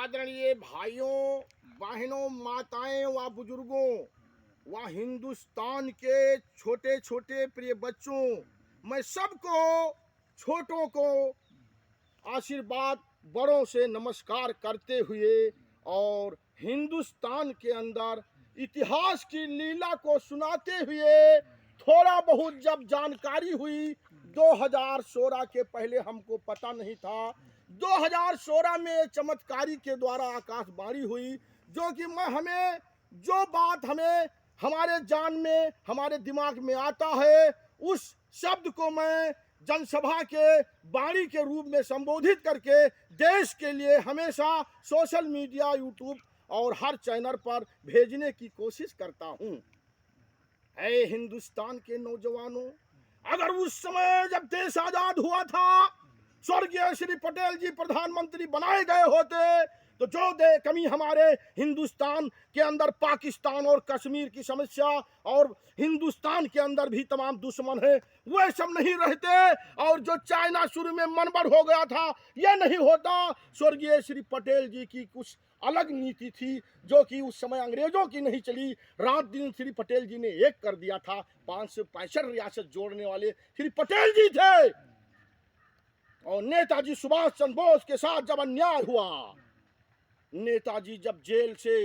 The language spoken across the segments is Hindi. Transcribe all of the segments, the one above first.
आदरणीय भाइयों, बहनों, माताएं व बुजुर्गों व हिंदुस्तान के छोटे छोटे प्रिय बच्चों, मैं सबको, छोटों को आशीर्वाद, बड़ों से नमस्कार करते हुए और हिंदुस्तान के अंदर इतिहास की लीला को सुनाते हुए थोड़ा बहुत जब जानकारी हुई 2016 के पहले हमको पता नहीं था। 2016 में चमत्कारी के द्वारा आकाशवाणी हुई, जो कि हमें जो बात हमें हमारे जान में, हमारे दिमाग में आता है, उस शब्द को मैं जनसभा के वाणी के रूप में संबोधित करके देश के लिए हमेशा सोशल मीडिया, यूट्यूब और हर चैनल पर भेजने की कोशिश करता हूं। ऐ हिंदुस्तान के नौजवानों, अगर उस समय जब देश आजाद हुआ था, स्वर्गीय श्री पटेल जी प्रधानमंत्री बनाए गए होते, तो जो कमी हमारे हिंदुस्तान के अंदर पाकिस्तान और कश्मीर की समस्या और हिंदुस्तान के अंदर भी तमाम दुश्मन है, वह सब नहीं रहते, और जो चाइना शुरू में मनबड़ हो गया था, यह नहीं होता। स्वर्गीय श्री पटेल जी की कुछ अलग नीति थी, जो कि उस समय अंग्रेजों की नहीं चली। रात दिन श्री पटेल जी ने एक कर दिया था। 565 रियासत जोड़ने वाले श्री पटेल जी थे। और नेताजी सुभाष चंद्र बोस के साथ जब अन्याय हुआ, नेताजी जब जेल से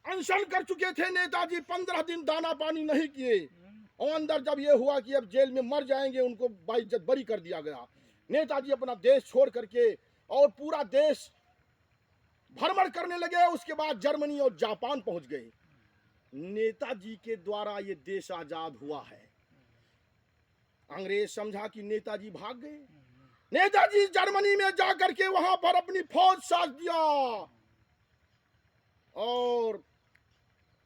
अनशन कर चुके थे, नेताजी 15 दिन दाना पानी नहीं किए, और अंदर जब यह हुआ कि अब जेल में मर जाएंगे, उनको बाइज्जत बरी कर दिया गया। नेताजी अपना देश छोड़ करके और पूरा देश भ्रमण करने लगे। उसके बाद जर्मनी और जापान पहुंच गए। नेताजी के द्वारा ये देश आजाद हुआ है। अंग्रेज समझा कि नेताजी भाग गए। नेताजी जर्मनी में जाकर के वहां पर अपनी फौज साथ दिया, और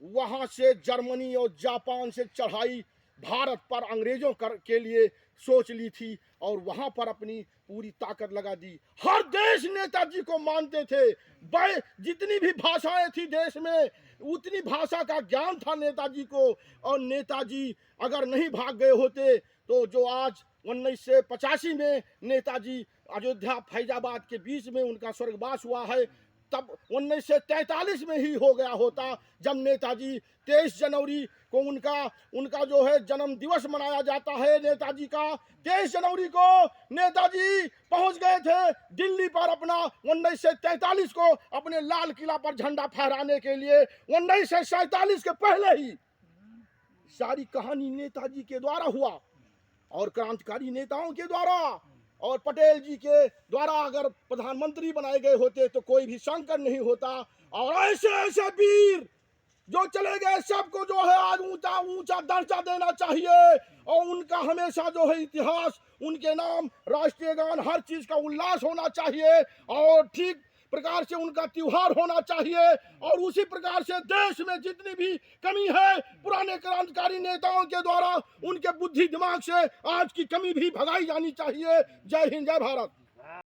वहां से जर्मनी और जापान से चढ़ाई भारत पर अंग्रेजों के लिए सोच ली थी, और वहां पर अपनी पूरी ताकत लगा दी। हर देश नेताजी को मानते थे। जितनी भी भाषाएं थी देश में, उतनी भाषा का ज्ञान था नेताजी को। और नेताजी अगर नहीं भाग गए होते, तो जो आज 1985 में नेताजी अयोध्या फैजाबाद के बीच में उनका स्वर्गवास हुआ है, तब 1943 में ही हो गया होता, जब नेताजी 23 जनवरी को उनका जो है जन्म दिवस मनाया जाता है नेताजी का। 23 जनवरी को नेताजी पहुंच गए थे दिल्ली पर अपना 1943 को अपने लाल किला पर झंडा फहराने के लिए। 1947 के पहले ही सारी कहानी नेताजी के द्वारा हुआ, और क्रांतिकारी नेताओं के द्वारा, और पटेल जी के द्वारा अगर प्रधानमंत्री बनाए गए होते तो कोई भी संकट नहीं होता। और ऐसे ऐसे वीर जो चले गए, सबको जो है आज ऊंचा ऊंचा दर्जा देना चाहिए, और उनका हमेशा जो है इतिहास, उनके नाम, राष्ट्रीय गान, हर चीज का उल्लास होना चाहिए, और ठीक प्रकार से उनका त्योहार होना चाहिए। और उसी प्रकार से देश में जितनी भी कमी है, पुराने क्रांतिकारी नेताओं के द्वारा उनके बुद्धि दिमाग से आज की कमी भी भगाई जानी चाहिए। जय हिंद, जय भारत।